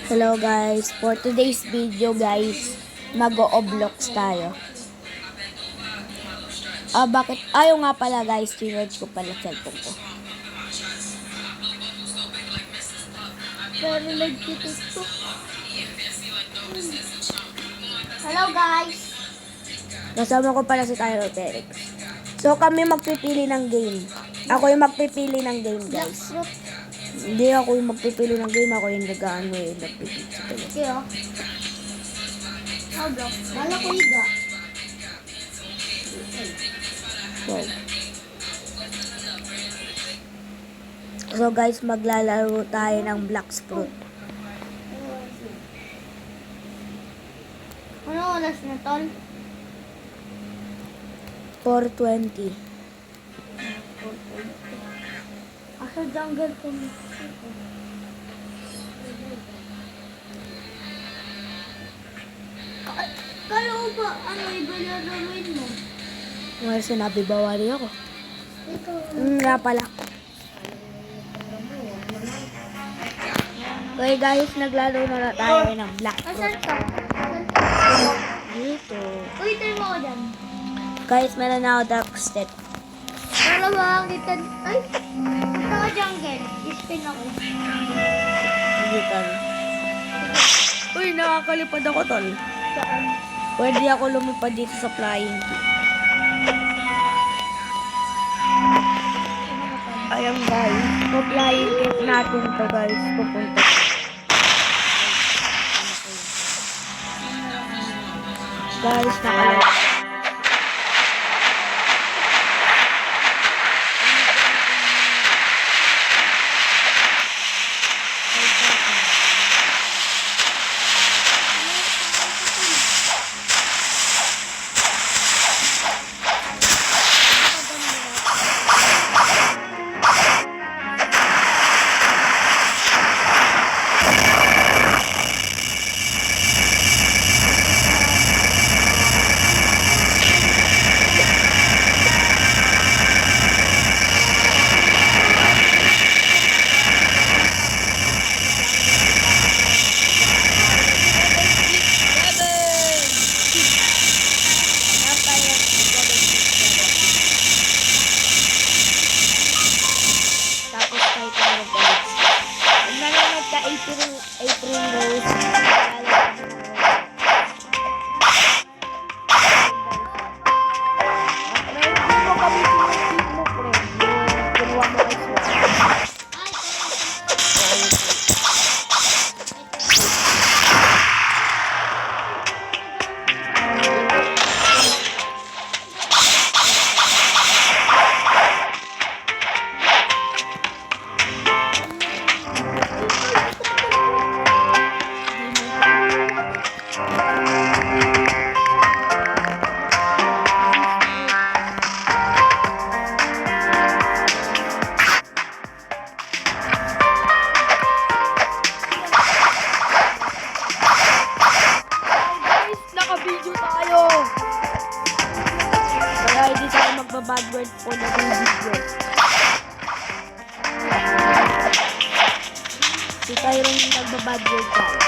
Hello guys, for today's video guys, mag-o-oblox tayo. Bakit? Ayaw nga pala guys, charge ko pala cellphone ko. Pero nagtito to. Hello guys. Kasama ko pala si Tyro Felix. So kami magpipili ng game. Ako yung magpipili ng game guys. Fruit. Hindi ako yung magpipili ng game, ako yung nag-ano eh, nagpipili sa pala. Kaya. Block. Wala ko higa. Wow. So guys, maglalaro tayo ng Black Fruit. Ano oras na tol? 4:20. Asa jungle ko na. Kala ko ba ano iba na gawin mo? Ngayon sinabi bawali ako. Ito. Nga pala. Okay guys, naglaro na tayo ng Black Asan Fruit. ka? Asan ka? Dito. Uy, tayo mo ako dyan. Guys, meron na ako dark step. Para makakita. Ay! Punta ka jungle. Spin ako. Dito. Uy, nakakalipad ako tol. Saan? Pwede ako lumipad dito sa flying key. Ayan guys, pa-flying key natin to guys. Pupunta. Guys, nakalipad. Tapos tayo tayo guys. Kung nanonood ka April Rose, guys, naka-video tayo! Kaya hindi tayo magba-bad word po na video. Hindi tayo rin magba-bad word tayo.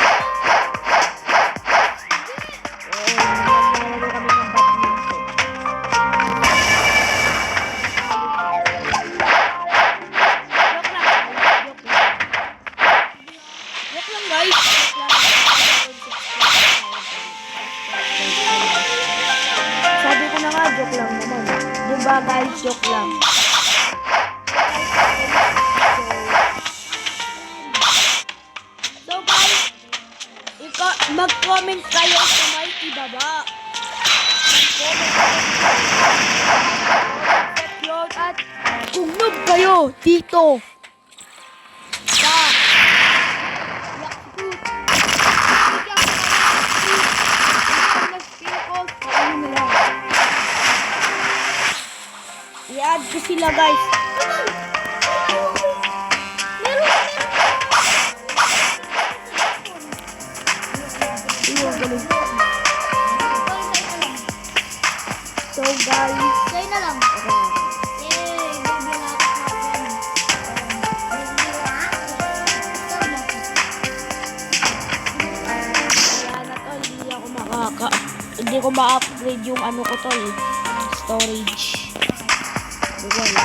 Maglalaro kami ng badminton. Joke lang guys. Sabi ko na nga, joke lang naman. Diba guys, joke lang. So guys, mag-comment kayo sa may ibaba. Mag-comment kayo at kung noob kayo dito sa i-add ko sila guys. So guys, Kayo na lang. Yay! Baby natin. hindi ko ma-upgrade yung ano ko tol. Storage. Google.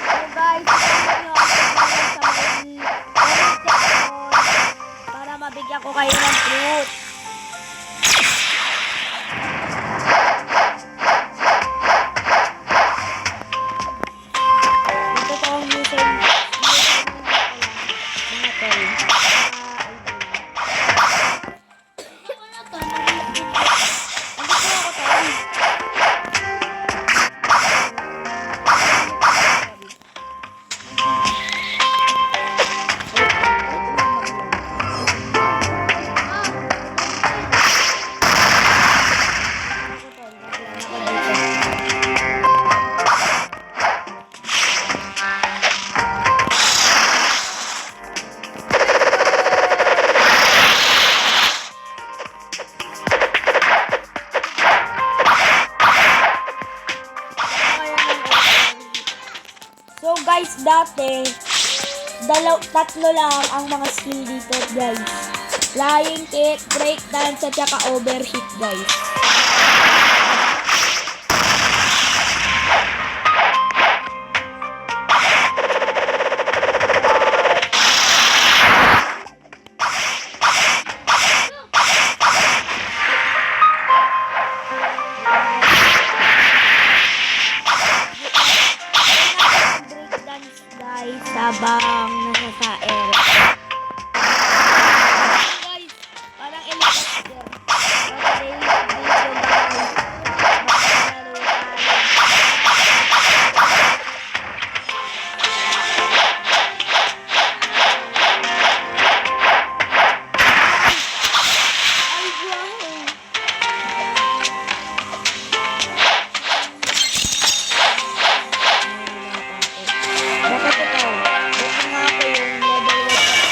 So guys, comment nyo ako sa may comment section para mabigyan ko kayo ng fruit. Ito po ang username mga tol. Ano to? Andito ako tol. So guys, dati tatlo lang ang mga skill dito guys. Flying kick, breakdance, at saka overheat guys. Breakdance guys, sabang nasa sa air. Guys, parang helicopter. Okay, dito guys. Maglalaro tayo. Ay, wow. Bakit ito? Ito nga ako yung level 1 pa.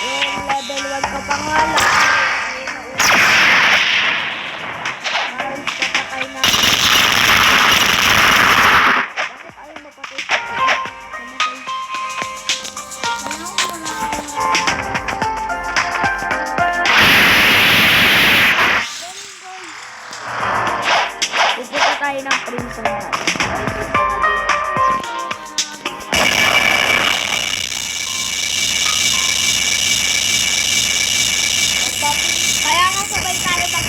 Yung level 1 pa pa nga lang. Ayun, papatay na. Bakit ayaw mapatay sa ito? Namatay. Pupunta tayo ng prison guys. Kaya nga sabay tayo mag...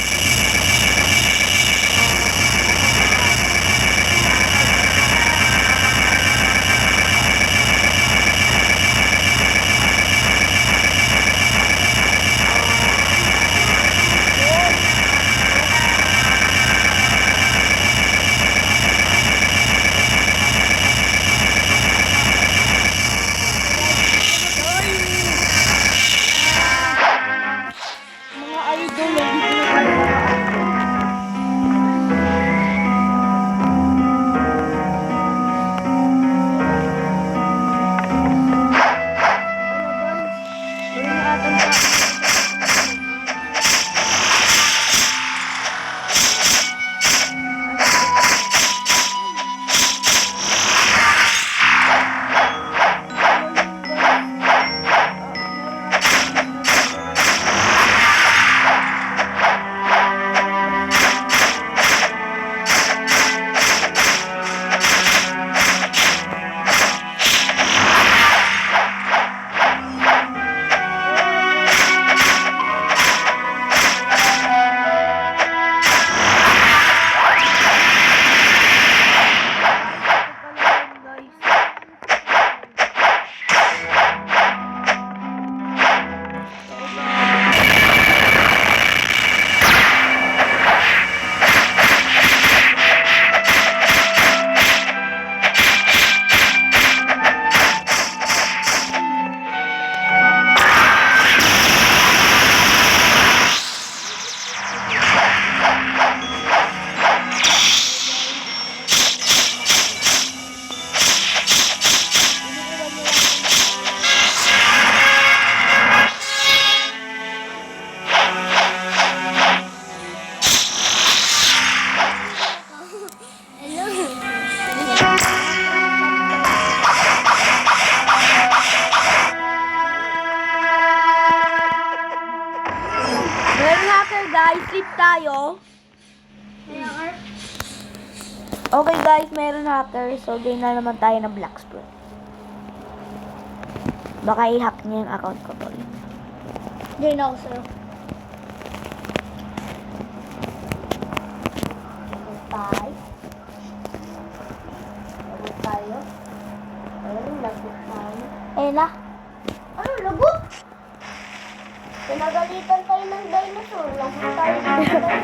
Okay guys, meron hacker. So, gain na naman tayo ng Blacksburg. Baka i-hack niya yung account ko tol. Hindi na ako sa'yo. Tayo. Lagot tayo. Ayun, lagot tayo. Eh na. Ano, lagot? Pinagalitan tayo ng dinosaur. Lagot tayo ng dinosaur.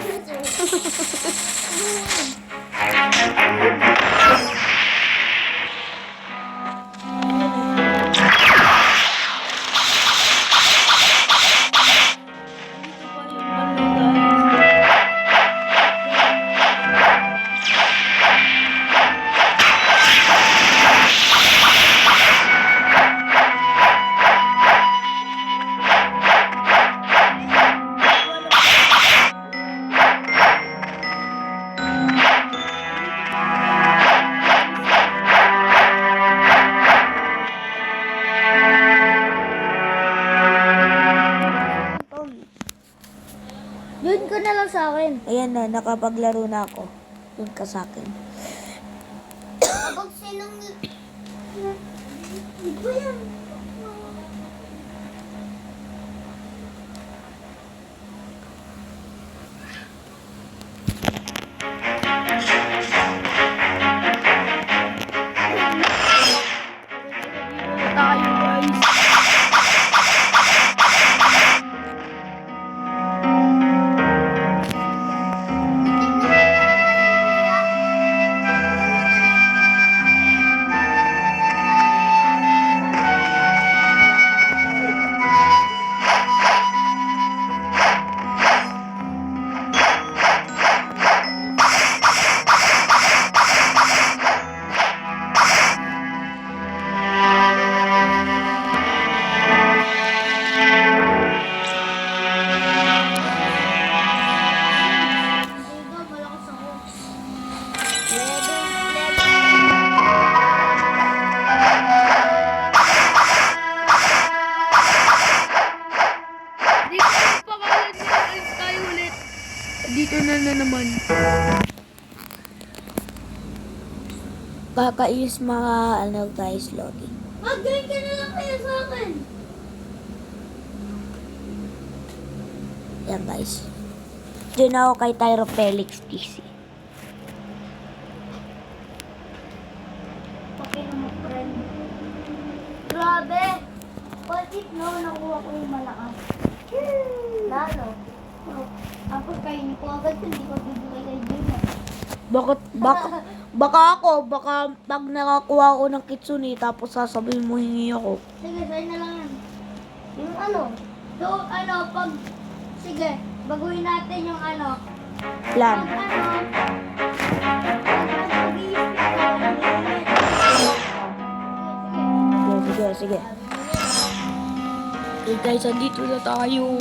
Yun ko na lang sa akin. Ayan na, nakapaglaro na ako. Yun ka sa akin. Kapag sinong... Ito yan. Tayo guys. Diba, malakas ako. Hindi ko yung pangalan niya. Alis tayo ulit. Dito na naman. Kakainis mga ano guys, loading. Mag-join ka na lang kaya sa akin. Yan guys. Diyan ako kay Tyro Felix TC. Okay na mo, friend. Grabe. What if no, nakuha ko yung malakas? Lalo. Ako kainin ko agad, hindi ko bibigay kay Jim. Baka pag nakakuha ako ng kitsune, tapos sasabihin mo hingi ako. Sige, sa'yo na lang yan. Yung ano? So, pag... Sige, baguhin natin yung ano. Plan. Pag mag-i-speak ka, Sige. Okay guys, andito na tayo.